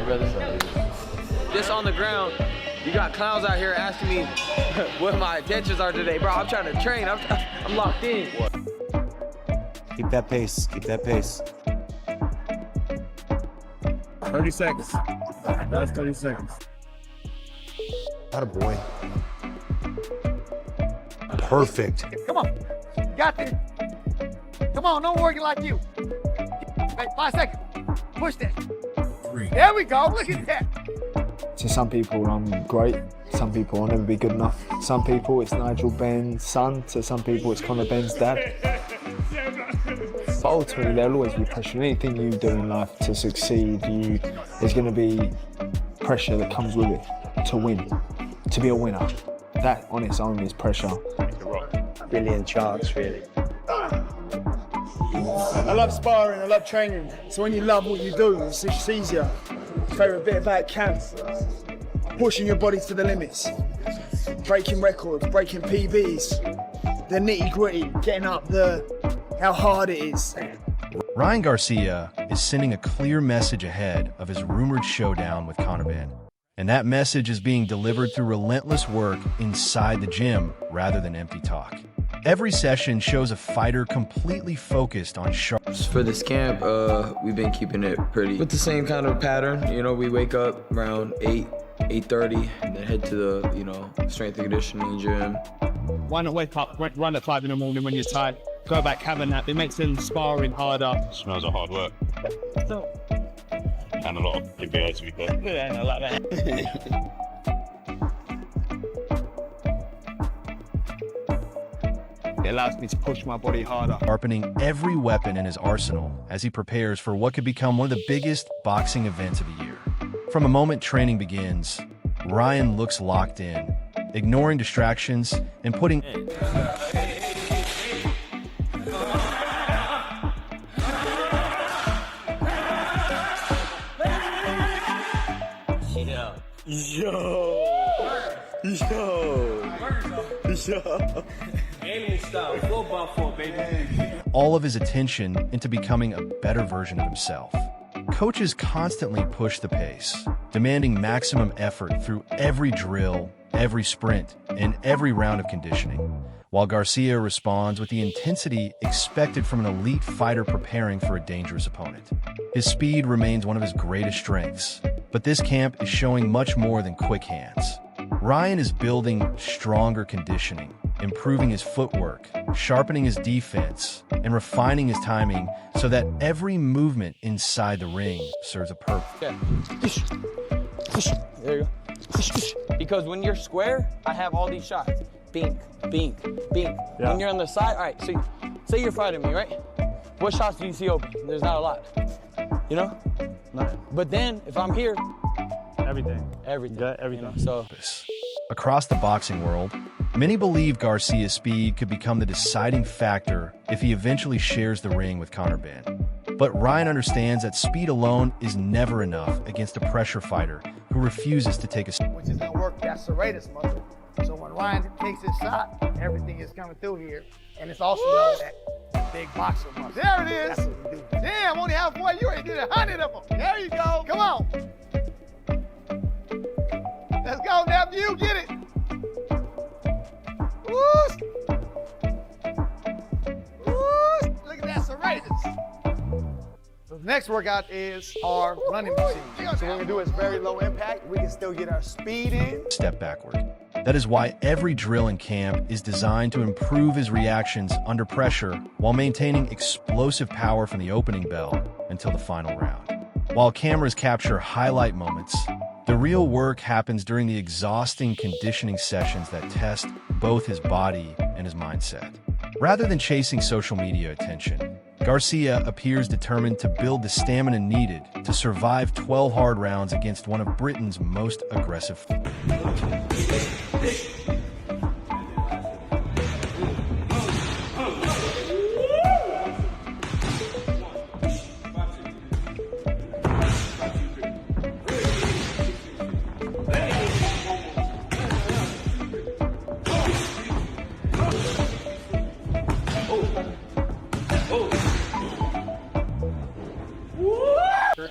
up, brother? Just on the ground, you got clowns out here asking me what my intentions are today. Bro, I'm trying to train. I'm locked in. Keep that pace. Keep that pace. 30 seconds. That's 30 seconds. Atta boy. Perfect. Come on. You got this. Come on, no working like you. Hey, 5 seconds. Push that. 3. There we go. Look at that. To some people, I'm great. Some people, I'll never be good enough. Some people, it's Nigel Benn's son. To some people, it's Conor Benn's dad. But ultimately, there'll always be pressure. Anything you do in life to succeed, there's going to be pressure that comes with it to win, to be a winner. That on its own is pressure. Brilliant chance, really. I love sparring, I love training. So when you love what you do, it's just easier. Favourite bit about camp, pushing your body to the limits, breaking records, breaking PBs, the nitty gritty, getting up how hard it is. Ryan Garcia is sending a clear message ahead of his rumored showdown with Conor Benn. And that message is being delivered through relentless work inside the gym rather than empty talk. Every session shows a fighter completely focused on sharp. For this camp, we've been keeping it pretty with the same kind of pattern. You know, we wake up around 8:30, and then head to the, strength and conditioning gym. Why not wake up, run at 5 in the morning when you're tired, go back, have a nap. It makes them sparring harder. Smells of hard work. So, And a lot of PBA, to be fair. yeah, I like that. It allows me to push my body harder. Sharpening every weapon in his arsenal as he prepares for what could become one of the biggest boxing events of the year. From the moment training begins, Ryan looks locked in, ignoring distractions and putting all of his attention into becoming a better version of himself. Coaches constantly push the pace, demanding maximum effort through every drill, every sprint, and every round of conditioning, while Garcia responds with the intensity expected from an elite fighter preparing for a dangerous opponent. His speed remains one of his greatest strengths, but this camp is showing much more than quick hands. Ryan is building stronger conditioning, improving his footwork, sharpening his defense, and refining his timing so that every movement inside the ring serves a purpose. Yeah. There you go. Because when you're square, I have all these shots. Bink, bink, bink. Yeah. When you're on the side, all right, so say you're fighting me, right? What shots do you see open? There's not a lot. You know? Nothing. But then, if I'm here, Everything. everything. Yeah, everything. So Across the boxing world, many believe Garcia's speed could become the deciding factor if he eventually shares the ring with Conor Benn. But Ryan understands that speed alone is never enough against a pressure fighter who refuses to take a Which is going to work that serratus muscle. So when Ryan takes his shot, everything is coming through here. And it's also known that big boxer muscle. There it is. That's what we do. Damn, only halfway. You already did 100 of them. There you go. Come on. Let's go, nephew. Get it. Whoosh. Whoosh. Look at that serratus. So the next workout is our running machine. So what we're going to do is very low impact. We can still get our speed in. step backward. That is why every drill in camp is designed to improve his reactions under pressure while maintaining explosive power from the opening bell until the final round. While cameras capture highlight moments, the real work happens during the exhausting conditioning sessions that test both his body and his mindset. Rather than chasing social media attention, Garcia appears determined to build the stamina needed to survive 12 hard rounds against one of Britain's most aggressive.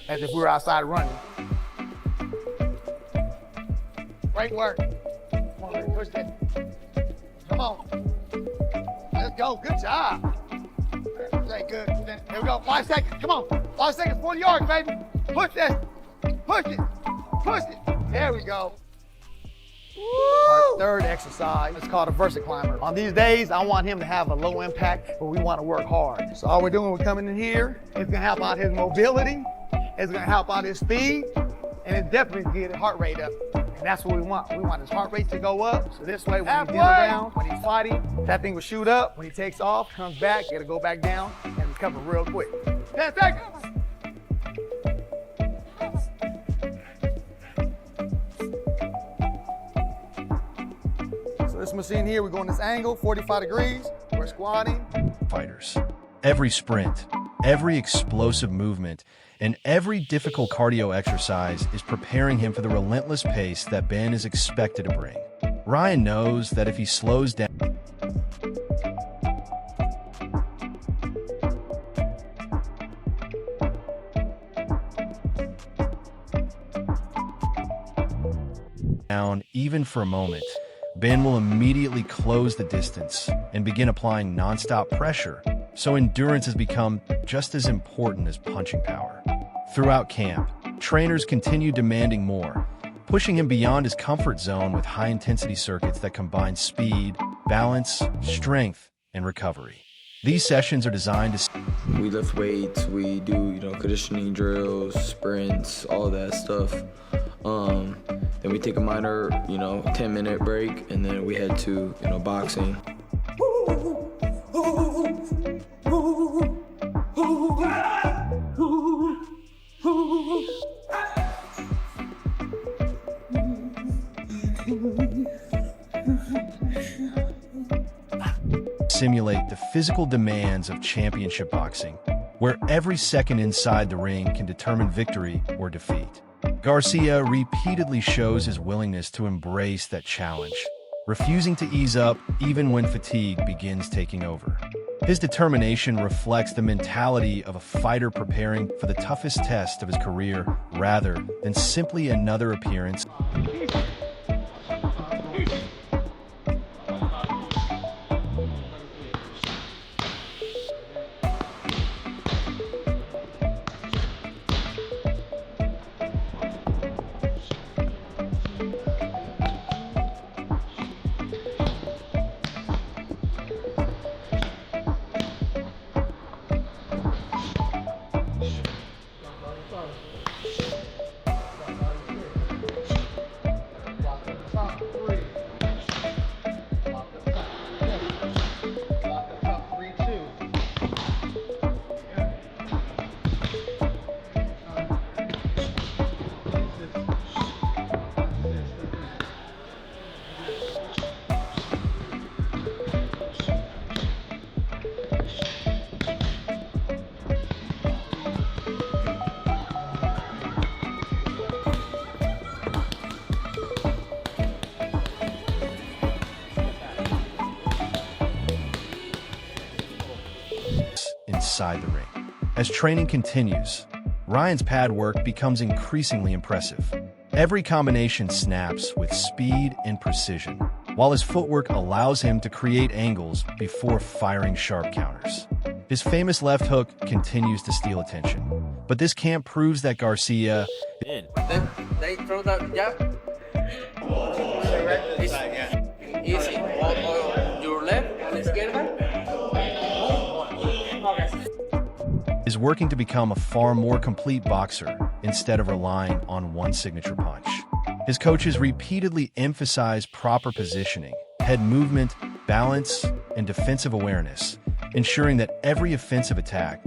As if we were outside running. Great work. Come on, baby, push that. Come on. Let's go. Good job. Okay, good. There we go. 5 seconds. Come on. 5 seconds, 40 yards, baby. Push that. Push it. Push it. There we go. Our third exercise is called a versa climber. On these days, I want him to have a low impact, but we want to work hard. So all we're doing, we're coming in here. It's gonna help out his mobility. It's gonna help out his speed, and it's definitely gonna get his heart rate up. And that's what we want. We want his heart rate to go up. So this way, when he's around, when he's fighting, that thing will shoot up. When he takes off, comes back, it'll go back down and recover real quick. 10 seconds. This machine here, we're going this angle, 45 degrees. We're squatting. Fighters. Every sprint, every explosive movement, and every difficult cardio exercise is preparing him for the relentless pace that Ben is expected to bring. Ryan knows that if he slows down, even for a moment, Ben will immediately close the distance and begin applying nonstop pressure, so endurance has become just as important as punching power. Throughout camp, trainers continue demanding more, pushing him beyond his comfort zone with high-intensity circuits that combine speed, balance, strength, and recovery. These sessions are designed to... We lift weights, we do, conditioning drills, sprints, all that stuff. Then we take a minor, 10-minute break, and then we head to, boxing. Simulate the physical demands of championship boxing, where every second inside the ring can determine victory or defeat. Garcia repeatedly shows his willingness to embrace that challenge, refusing to ease up even when fatigue begins taking over. His determination reflects the mentality of a fighter preparing for the toughest test of his career rather than simply another appearance. Inside the ring. As training continues, Ryan's pad work becomes increasingly impressive. Every combination snaps with speed and precision, while his footwork allows him to create angles before firing sharp counters. His famous left hook continues to steal attention, but this camp proves that Garcia... Then they throw that jab. Easy. Your left on izquierda. is working to become a far more complete boxer instead of relying on one signature punch. His coaches repeatedly emphasize proper positioning, head movement, balance, and defensive awareness, ensuring that every offensive attack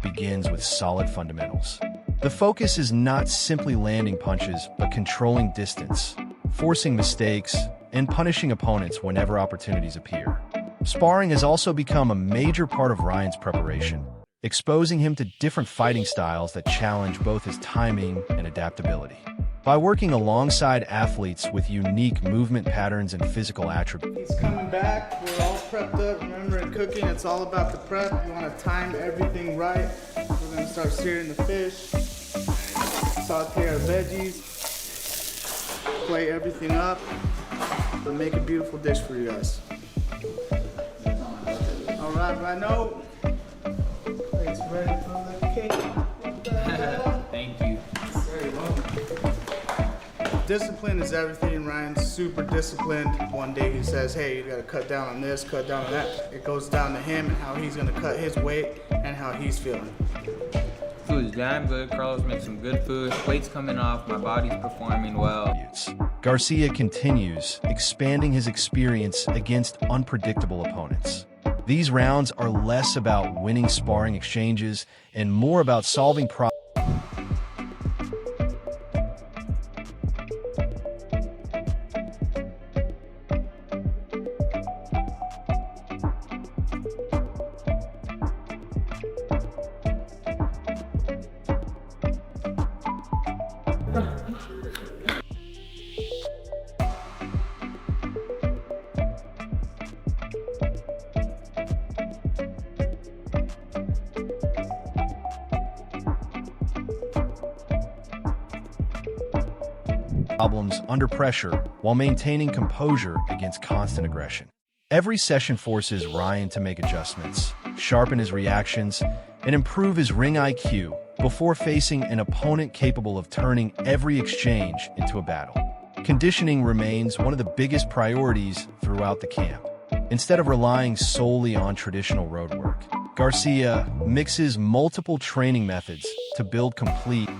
Begins with solid fundamentals. The focus is not simply landing punches, but controlling distance, forcing mistakes, and punishing opponents whenever opportunities appear. Sparring has also become a major part of Ryan's preparation, exposing him to different fighting styles that challenge both his timing and adaptability. By working alongside athletes with unique movement patterns and physical attributes, He's coming back. We're all prepped up. Remember, in cooking, it's all about the prep. You want to time everything right. We're going to start searing the fish, saute our veggies, plate everything up, and make a beautiful dish for you guys. All right, Rhino. It's ready for the cake. Thank you. Discipline is everything. Ryan's super disciplined. One day he says, hey, you gotta cut down on this, cut down on that. It goes down to him and how he's gonna cut his weight and how he's feeling. Food is damn good. Carlos makes some good food. Weight's coming off. My body's performing well. Garcia continues, expanding his experience against unpredictable opponents. These rounds are less about winning sparring exchanges and more about solving problems. Under pressure while maintaining composure against constant aggression. Every session forces Ryan to make adjustments, sharpen his reactions, and improve his ring IQ before facing an opponent capable of turning every exchange into a battle. Conditioning remains one of the biggest priorities throughout the camp. Instead of relying solely on traditional road work, Garcia mixes multiple training methods to build complete.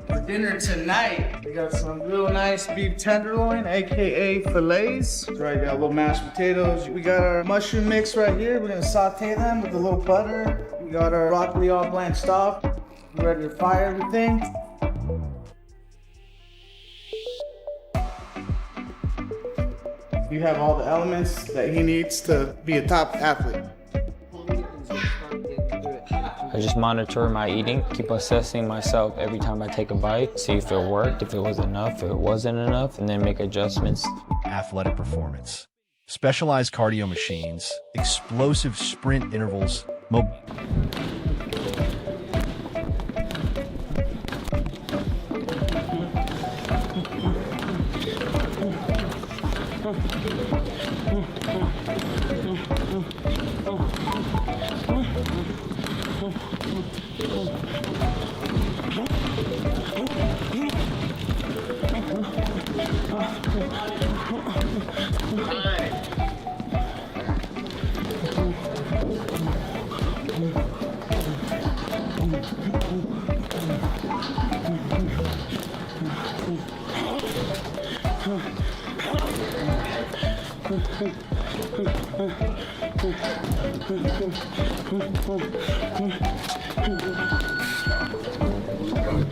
For dinner tonight, we got some real nice beef tenderloin, aka fillets. That's right, got little mashed potatoes. We got our mushroom mix right here. We're gonna saute them with a little butter. We got our broccoli all blanched off. We're ready to fry everything. You have all the elements that he needs to be a top athlete. I just monitor my eating, keep assessing myself every time I take a bite, see if it worked, if it was enough, if it wasn't enough, and then make adjustments. Athletic performance, specialized cardio machines, explosive sprint intervals,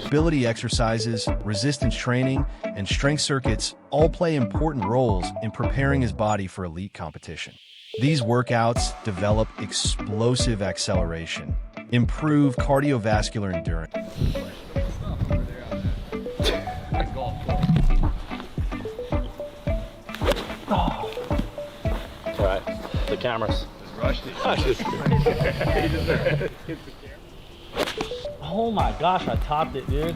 Ability exercises, resistance training, and strength circuits all play important roles in preparing his body for elite competition. These workouts develop explosive acceleration, improve cardiovascular endurance. All right, the cameras. Oh my gosh, I topped it, dude.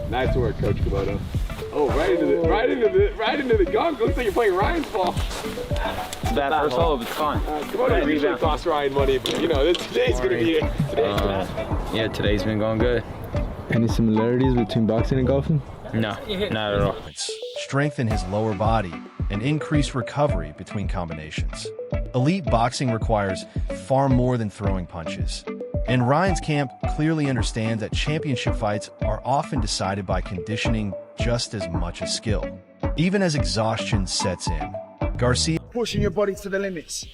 Nice work, Coach Kubota. Oh, right into the gunk. Looks like you're playing Ryan's ball. It's bad first hole, but it's fun. Kubota usually costs Ryan money, but you know, today's gonna be it. Yeah, today's been going good. Any similarities between boxing and golfing? No, not at all. Strengthen his lower body and increase recovery between combinations. Elite boxing requires far more than throwing punches. And Ryan's camp clearly understands that championship fights are often decided by conditioning just as much as skill. Even as exhaustion sets in, Garcia Pushing your body to the limits.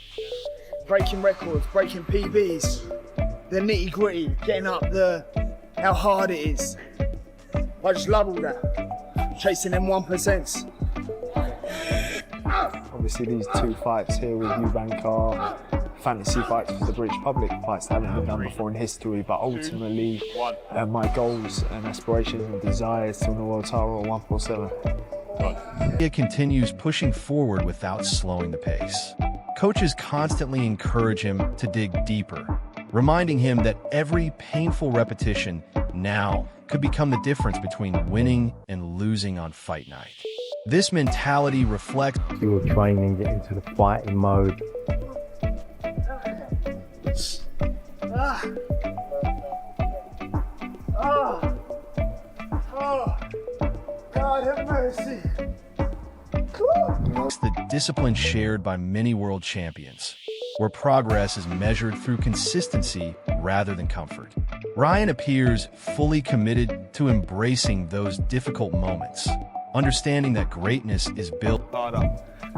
Breaking records, breaking PBs. The nitty gritty, getting up how hard it is. I just love all that. Chasing them 1%. Obviously these 2 fights here with Eubank are fantasy fights for the British public, fights that haven't been done before in history, but ultimately my goals and aspirations and desires to win the world title are 147. He continues pushing forward without slowing the pace. Coaches constantly encourage him to dig deeper, reminding him that every painful repetition now could become the difference between winning and losing on fight night. This mentality reflects your training, get into the fighting mode. God have mercy. The discipline shared by many world champions, where progress is measured through consistency rather than comfort. Ryan appears fully committed to embracing those difficult moments, understanding that greatness is built harder.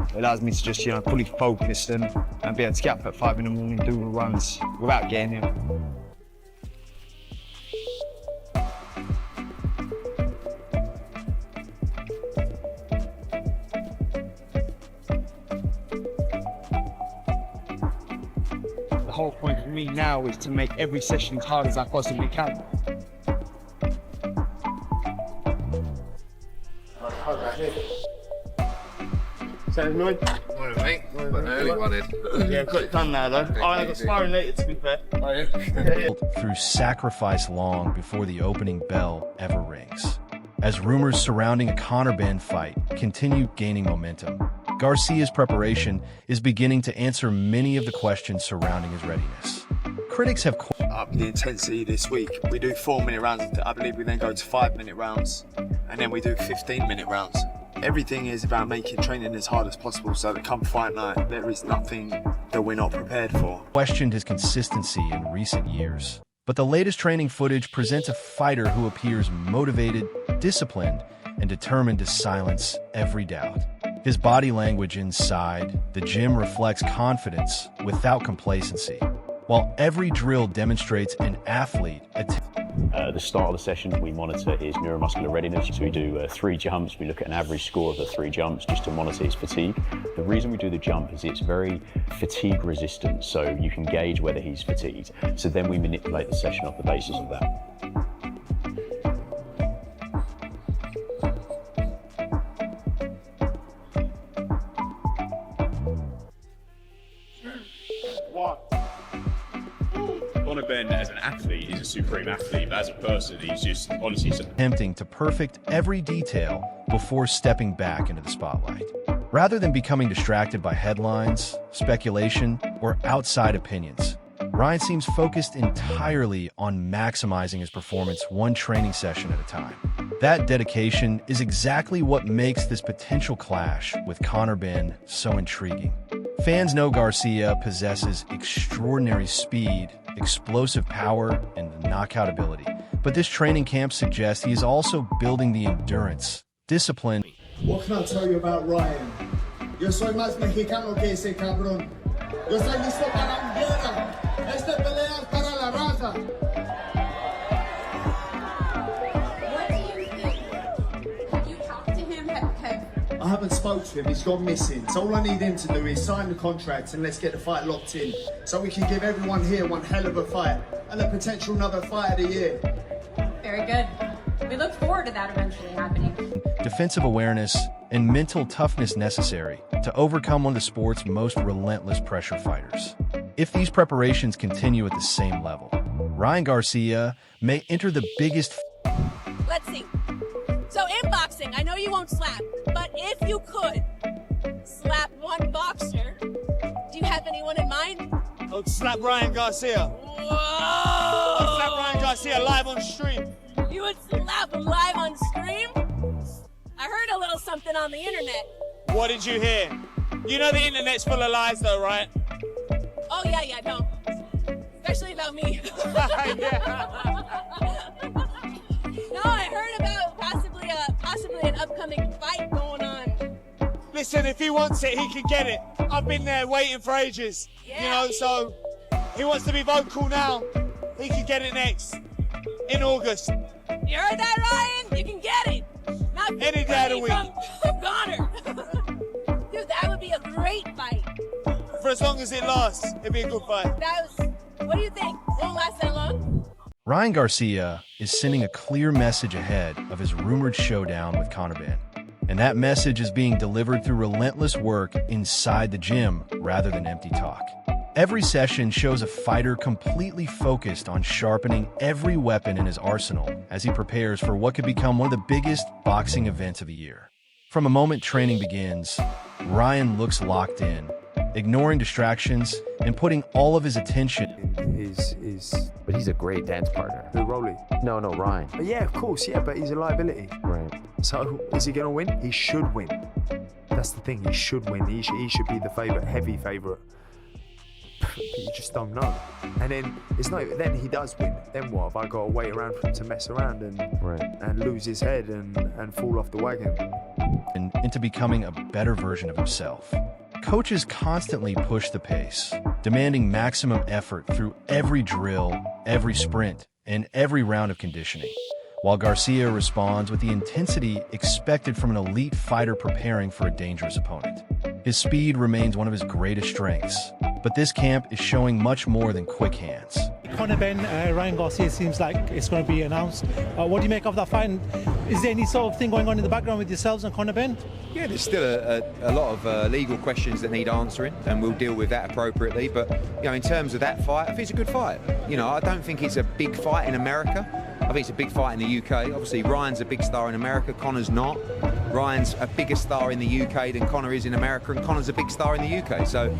It allows me to just, fully focus and be able to get up at 5 in the morning, do the runs without getting him. The whole point for me now is to make every session as hard as I possibly can. Sounds good. Morning, mate. Early wanted. Yeah, got it done now though. I got sparring later, to be fair. through sacrifice long before the opening bell ever rings. As rumors surrounding a Conor Benn fight continue gaining momentum, Garcia's preparation is beginning to answer many of the questions surrounding his readiness. Critics have up the intensity this week. We do 4-minute rounds. I believe we then go to 5-minute rounds, and then we do 15-minute rounds. Everything is about making training as hard as possible so that come fight night, there is nothing that we're not prepared for. Questioned his consistency in recent years, but the latest training footage presents a fighter who appears motivated, disciplined, and determined to silence every doubt. His body language inside the gym reflects confidence without complacency, while every drill demonstrates an athlete. At the start of the session, we monitor his neuromuscular readiness. So we do 3 jumps. We look at an average score of the 3 jumps just to monitor his fatigue. The reason we do the jump is it's very fatigue resistant, so you can gauge whether he's fatigued. So then we manipulate the session off the basis of that. Conor Benn as an athlete is a supreme athlete, but as a person, he's just honestly attempting to perfect every detail before stepping back into the spotlight. Rather than becoming distracted by headlines, speculation, or outside opinions, Ryan seems focused entirely on maximizing his performance one training session at a time. That dedication is exactly what makes this potential clash with Conor Benn so intriguing. Fans know Garcia possesses extraordinary speed, explosive power, and knockout ability. But this training camp suggests he is also building the endurance, discipline. What can I tell you about Ryan? Yo soy más mexicano que ese cabrón. Yo estoy listo para la guerra. Esta pelea es para la raza. What do you think? Have you talked to him? I haven't spoke to him, he's gone missing. So all I need him to do is sign the contract and let's get the fight locked in. So we can give everyone here one hell of a fight and a potential another fight of the year. Very good. We look forward to that eventually happening. Defensive awareness and mental toughness necessary to overcome one of the sport's most relentless pressure fighters. If these preparations continue at the same level, Ryan Garcia may enter the biggest. Let's see. So in boxing, I know you won't slap, but if you could slap one boxer, do you have anyone in mind? I'll slap Ryan Garcia. Whoa! I'll slap Ryan Garcia live on stream. You would slap him live on stream? I heard a little something on the internet. What did you hear? You know the internet's full of lies though, right? Oh yeah, no. especially about me. No, I heard about possibly an upcoming fight going on. Listen, if he wants it, he can get it. I've been there waiting for ages, you know, so he wants to be vocal now. He can get it next, in August. You heard that, Ryan? You can get it. Not any day of the week. From Conor. Dude, that would be a great fight. For as long as it lasts, it'd be a good fight. What do you think? Won't last that long? Ryan Garcia is sending a clear message ahead of his rumored showdown with Conor Benn. And that message is being delivered through relentless work inside the gym rather than empty talk. Every session shows a fighter completely focused on sharpening every weapon in his arsenal as he prepares for what could become one of the biggest boxing events of the year. From the moment training begins, Ryan looks locked in, ignoring distractions and putting all of his attention. But he's a great dance partner. Who, Rolly? No, Ryan. Yeah, of course, yeah, but he's a liability. Right. So, is he going to win? He should win. That's the thing, he should win. He should be the favourite, heavy favourite. But you just don't know. And then then he does win. Then what? Have I got to wait around for him to mess around and lose his head and fall off the wagon? And into becoming a better version of himself. Coaches constantly push the pace, demanding maximum effort through every drill, every sprint, and every round of conditioning, while Garcia responds with the intensity expected from an elite fighter preparing for a dangerous opponent. His speed remains one of his greatest strengths, but this camp is showing much more than quick hands. Conor Benn, Ryan Garcia seems like it's going to be announced. What do you make of that fight? Is there any sort of thing going on in the background with yourselves and Conor Benn? Yeah, there's still a lot of legal questions that need answering, and we'll deal with that appropriately. But in terms of that fight, I think it's a good fight. I don't think it's a big fight in America. I think it's a big fight in the UK. Obviously, Ryan's a big star in America. Conor's not. Ryan's a bigger star in the UK than Conor is in America, and Conor's a big star in the UK. So,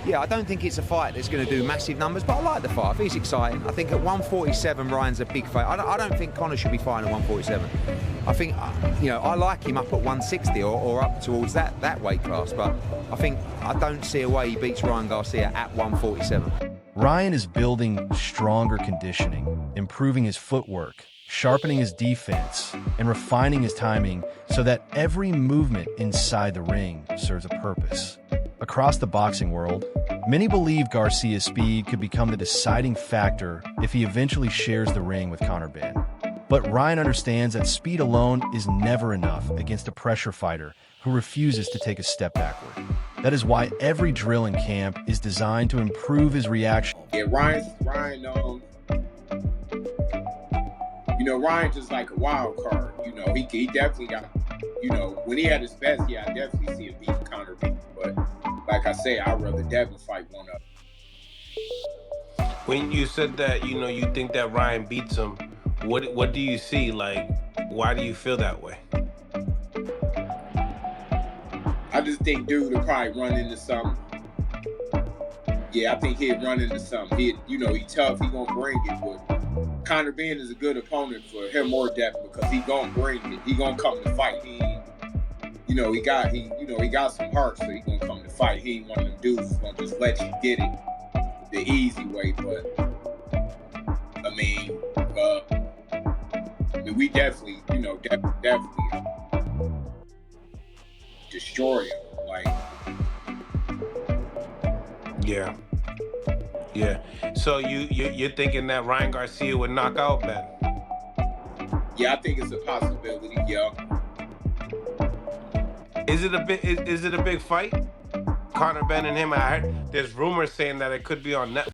yeah, I don't think it's a fight that's going to do massive numbers, but I like the fight. I think it's exciting. I think at 147, Ryan's a big fight. I don't think Conor should be fighting at 147. I think, I like him up at 160 or up towards that weight class, but I don't see a way he beats Ryan Garcia at 147. Ryan is building stronger conditioning, improving his footwork, sharpening his defense, and refining his timing so that every movement inside the ring serves a purpose. Across the boxing world, many believe Garcia's speed could become the deciding factor if he eventually shares the ring with Conor Benn. But Ryan understands that speed alone is never enough against a pressure fighter who refuses to take a step backward. That is why every drill in camp is designed to improve his reaction. Yeah, Ryan, Ryan just like a wild card. He definitely got, when he had his best, I definitely see him beating Conor Benn. But like I say, I'd rather definitely fight one of them. When you said that, you think that Ryan beats him, what do you see? Like, why do you feel that way? I just think dude will probably run into something. Yeah, I think he'd run into something. He tough, he gonna bring it, but Conor Benn is a good opponent for him or Devin because he gonna bring it. He gonna come to fight. He got some heart, so he gonna come to fight. He ain't one of them dudes who's gonna just let you get it the easy way. But we definitely, definitely destroy him. Yeah. So you're thinking that Ryan Garcia would knock out Benn? Yeah, I think it's a possibility. Yeah. Is it a big fight? Conor Benn and him. I heard there's rumors saying that it could be on Netflix.